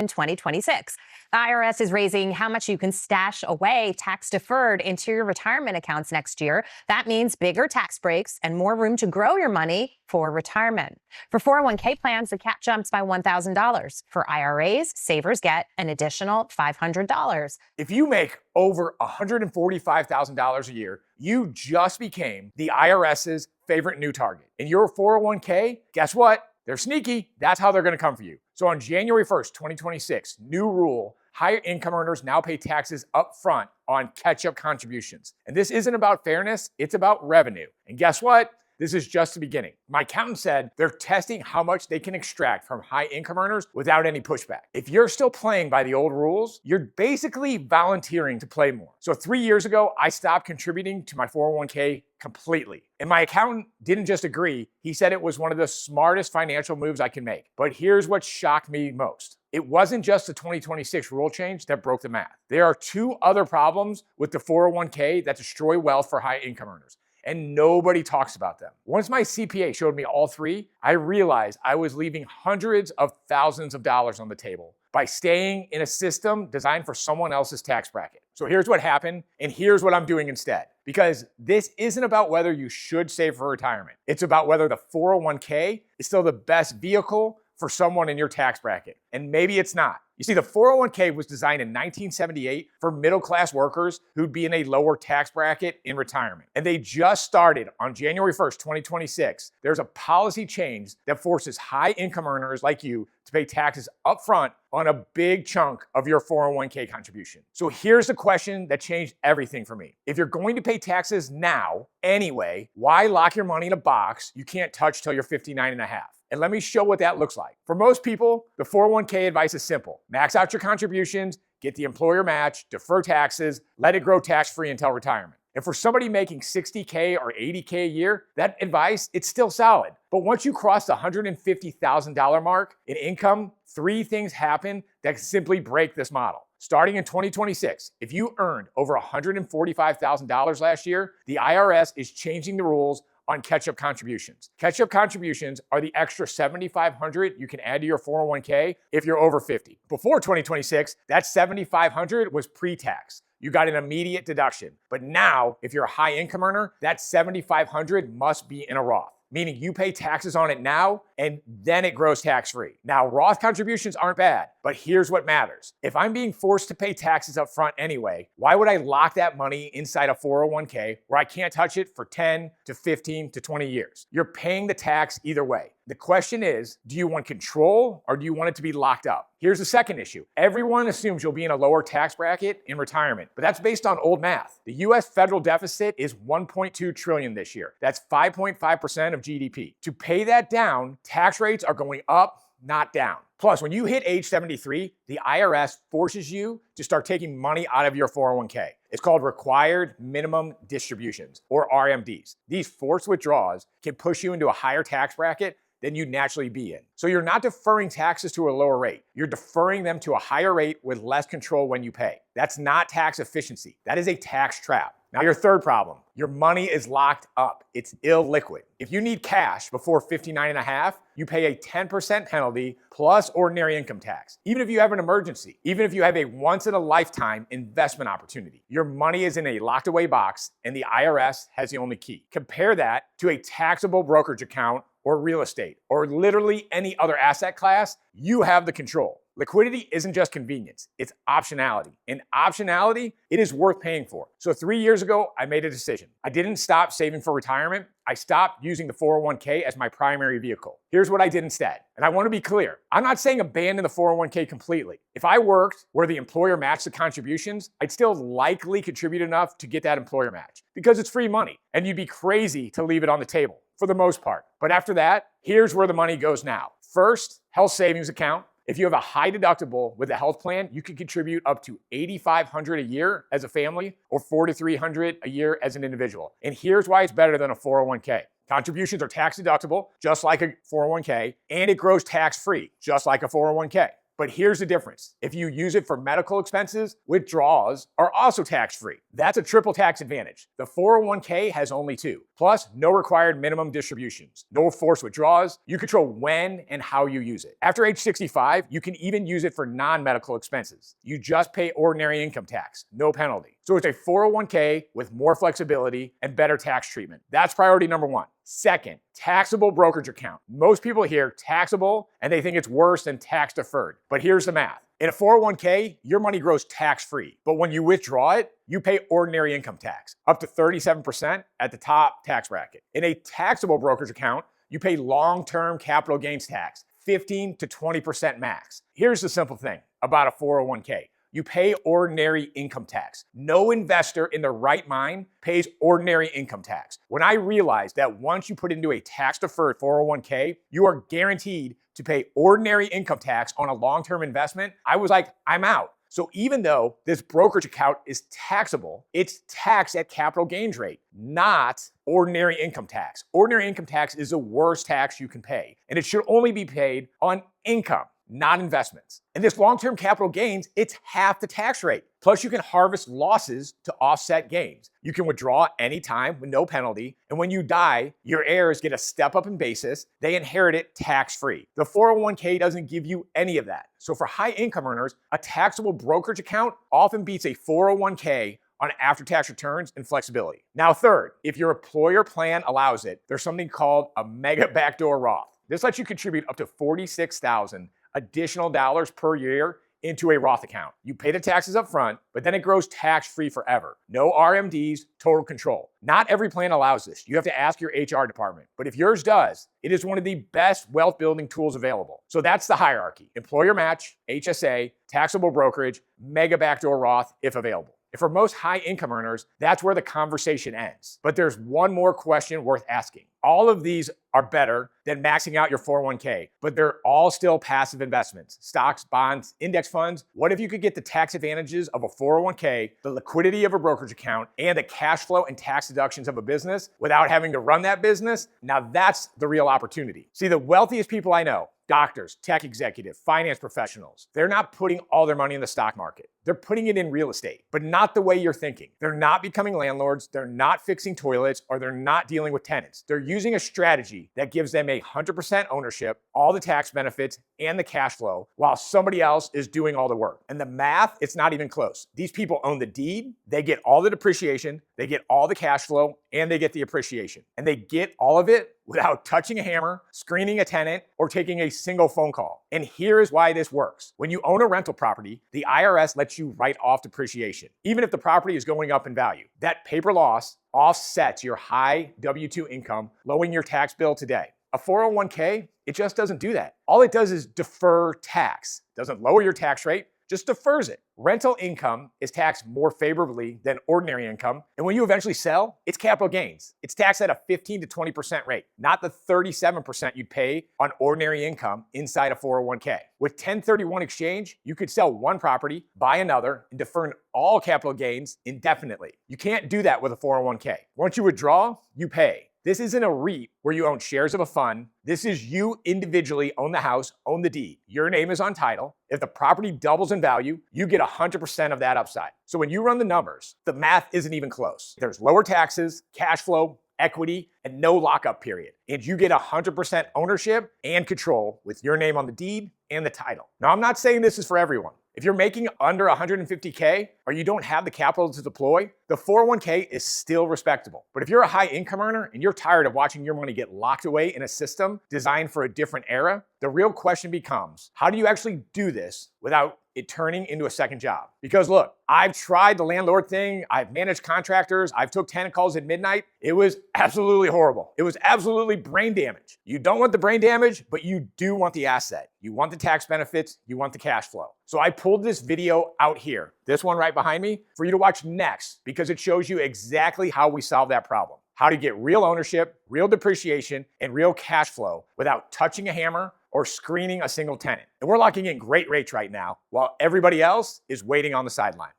in 2026. The IRS is raising how much you can stash away tax deferred into your retirement accounts next year. That means bigger tax breaks and more room to grow your money for retirement. For 401k plans, the cap jumps by $1,000. For IRAs, savers get an additional $500. If you make over $145,000 a year, you just became the IRS's favorite new target. In your 401k, guess what? They're sneaky. That's how they're going to come for you. So on January 1st, 2026, new rule, higher income earners now pay taxes up front on catch-up contributions. And this isn't about fairness, it's about revenue. And guess what? This is just the beginning. My accountant said they're testing how much they can extract from high income earners without any pushback. If you're still playing by the old rules, you're basically volunteering to play more. So 3 years ago, I stopped contributing to my 401k completely. And my accountant didn't just agree, he said it was one of the smartest financial moves I can make. But here's what shocked me most. It wasn't just the 2026 rule change that broke the math. There are two other problems with the 401k that destroy wealth for high income earners, and nobody talks about them. Once my CPA showed me all three, I realized I was leaving hundreds of thousands of dollars on the table by staying in a system designed for someone else's tax bracket. So here's what happened, and here's what I'm doing instead. Because this isn't about whether you should save for retirement. It's about whether the 401k is still the best vehicle for someone in your tax bracket. And maybe it's not. You see, the 401k was designed in 1978 for middle-class workers who'd be in a lower tax bracket in retirement. And they just started on January 1st, 2026. There's a policy change that forces high-income earners like you to pay taxes up front on a big chunk of your 401k contribution. So here's the question that changed everything for me. If you're going to pay taxes now anyway, why lock your money in a box you can't touch till you're 59 and a half? And let me show what that looks like. For most people, the 401k advice is simple. Max out your contributions, get the employer match, defer taxes, let it grow tax-free until retirement. And for somebody making 60K or 80K a year, that advice, it's still solid. But once you cross the $150,000 mark in income, three things happen that simply break this model. Starting in 2026, if you earned over $145,000 last year, the IRS is changing the rules on catch-up contributions. Catch-up contributions are the extra $7,500 you can add to your 401k if you're over 50. Before 2026, that $7,500 was pre-tax. You got an immediate deduction. But now, if you're a high income earner, that $7,500 must be in a Roth, meaning you pay taxes on it now and then it grows tax-free. Now, Roth contributions aren't bad, but here's what matters. If I'm being forced to pay taxes up front anyway, why would I lock that money inside a 401k where I can't touch it for 10 to 15 to 20 years? You're paying the tax either way. The question is, do you want control or do you want it to be locked up? Here's the second issue. Everyone assumes you'll be in a lower tax bracket in retirement, but that's based on old math. The US federal deficit is $1.2 trillion this year. That's 5.5% of GDP. To pay that down, tax rates are going up, not down. Plus, when you hit age 73, the IRS forces you to start taking money out of your 401k. It's called required minimum distributions, or RMDs. These forced withdrawals can push you into a higher tax bracket than you'd naturally be in. So you're not deferring taxes to a lower rate. You're deferring them to a higher rate with less control when you pay. That's not tax efficiency. That is a tax trap. Now, your third problem, your money is locked up. It's illiquid. If you need cash before 59 and a half, you pay a 10% penalty plus ordinary income tax. Even if you have an emergency, even if you have a once in a lifetime investment opportunity, your money is in a locked away box and the IRS has the only key. Compare that to a taxable brokerage account or real estate, or literally any other asset class, you have the control. Liquidity isn't just convenience, it's optionality. And optionality, it is worth paying for. So 3 years ago, I made a decision. I didn't stop saving for retirement. I stopped using the 401k as my primary vehicle. Here's what I did instead. And I want to be clear. I'm not saying abandon the 401k completely. If I worked where the employer matched the contributions, I'd still likely contribute enough to get that employer match because it's free money and you'd be crazy to leave it on the table for the most part. But after that, here's where the money goes now. First, health savings account. If you have a high deductible with a health plan, you can contribute up to $8,500 a year as a family or $4,300 a year as an individual. And here's why it's better than a 401k. Contributions are tax deductible, just like a 401k, and it grows tax-free, just like a 401k. But here's the difference. If you use it for medical expenses, withdrawals are also tax-free. That's a triple tax advantage. The 401k has only two. Plus, no required minimum distributions, no forced withdrawals. You control when and how you use it. After age 65, you can even use it for non-medical expenses. You just pay ordinary income tax, no penalty. So it's a 401k with more flexibility and better tax treatment. That's priority number one. Second, taxable brokerage account. Most people hear taxable and they think it's worse than tax deferred. But here's the math. In a 401k, your money grows tax-free. But when you withdraw it, you pay ordinary income tax, up to 37% at the top tax bracket. In a taxable brokerage account, you pay long-term capital gains tax, 15 to 20% max. Here's the simple thing about a 401k. You pay ordinary income tax. No investor in their right mind pays ordinary income tax. When I realized that once you put into a tax-deferred 401k, you are guaranteed to pay ordinary income tax on a long-term investment, I was like, I'm out. So even though this brokerage account is taxable, it's taxed at capital gains rate, not ordinary income tax. Ordinary income tax is the worst tax you can pay, and it should only be paid on income, not investments. And this long-term capital gains, it's half the tax rate. Plus, you can harvest losses to offset gains. You can withdraw anytime with no penalty. And when you die, your heirs get a step up in basis. They inherit it tax-free. The 401k doesn't give you any of that. So for high income earners, a taxable brokerage account often beats a 401k on after-tax returns and flexibility. Now, third, if your employer plan allows it, there's something called a mega backdoor Roth. This lets you contribute up to $46,000 additional dollars per year into a Roth account. You pay the taxes up front, but then it grows tax-free forever. No RMDs, total control. Not every plan allows this. You have to ask your HR department. But if yours does, it is one of the best wealth building tools available. So that's the hierarchy. Employer match, HSA, taxable brokerage, mega backdoor Roth if available. And for most high income earners, that's where the conversation ends. But there's one more question worth asking. All of these are better than maxing out your 401k, but they're all still passive investments. Stocks, bonds, index funds. What if you could get the tax advantages of a 401k, the liquidity of a brokerage account, and the cash flow and tax deductions of a business without having to run that business? Now that's the real opportunity. See, the wealthiest people I know, doctors, tech executives, finance professionals, they're not putting all their money in the stock market. They're putting it in real estate, but not the way you're thinking. They're not becoming landlords, they're not fixing toilets, or they're not dealing with tenants. They're using a strategy that gives them 100% ownership, all the tax benefits, and the cash flow, while somebody else is doing all the work. And the math, it's not even close. These people own the deed, they get all the depreciation, they get all the cash flow, and they get the appreciation. And they get all of it without touching a hammer, screening a tenant, or taking a single phone call. And here is why this works. When you own a rental property, the IRS lets you write off depreciation, even if the property is going up in value. That paper loss offsets your high W-2 income, lowering your tax bill today. A 401k, it just doesn't do that. All it does is defer tax. Doesn't lower your tax rate, just defers it. Rental income is taxed more favorably than ordinary income. And when you eventually sell, it's capital gains. It's taxed at a 15 to 20% rate, not the 37% you'd pay on ordinary income inside a 401k. With 1031 exchange, you could sell one property, buy another, and defer all capital gains indefinitely. You can't do that with a 401k. Once you withdraw, you pay. This isn't a REIT where you own shares of a fund. This is you individually own the house, own the deed. Your name is on title. If the property doubles in value, you get 100% of that upside. So when you run the numbers, the math isn't even close. There's lower taxes, cash flow, equity, and no lockup period. And you get 100% ownership and control with your name on the deed and the title. Now, I'm not saying this is for everyone. If you're making under 150K or you don't have the capital to deploy, the 401k is still respectable. But if you're a high income earner and you're tired of watching your money get locked away in a system designed for a different era, the real question becomes, how do you actually do this without it turning into a second job? Because look, I've tried the landlord thing. I've managed contractors. I've took tenant calls at midnight. It was absolutely horrible. It was absolutely brain damage. You don't want the brain damage, but you do want the asset. You want the tax benefits. You want the cash flow. So I pulled this video out here, this one right behind me, for you to watch next because it shows you exactly how we solve that problem. How to get real ownership, real depreciation, and real cash flow without touching a hammer or screening a single tenant. And we're locking in great rates right now while everybody else is waiting on the sideline.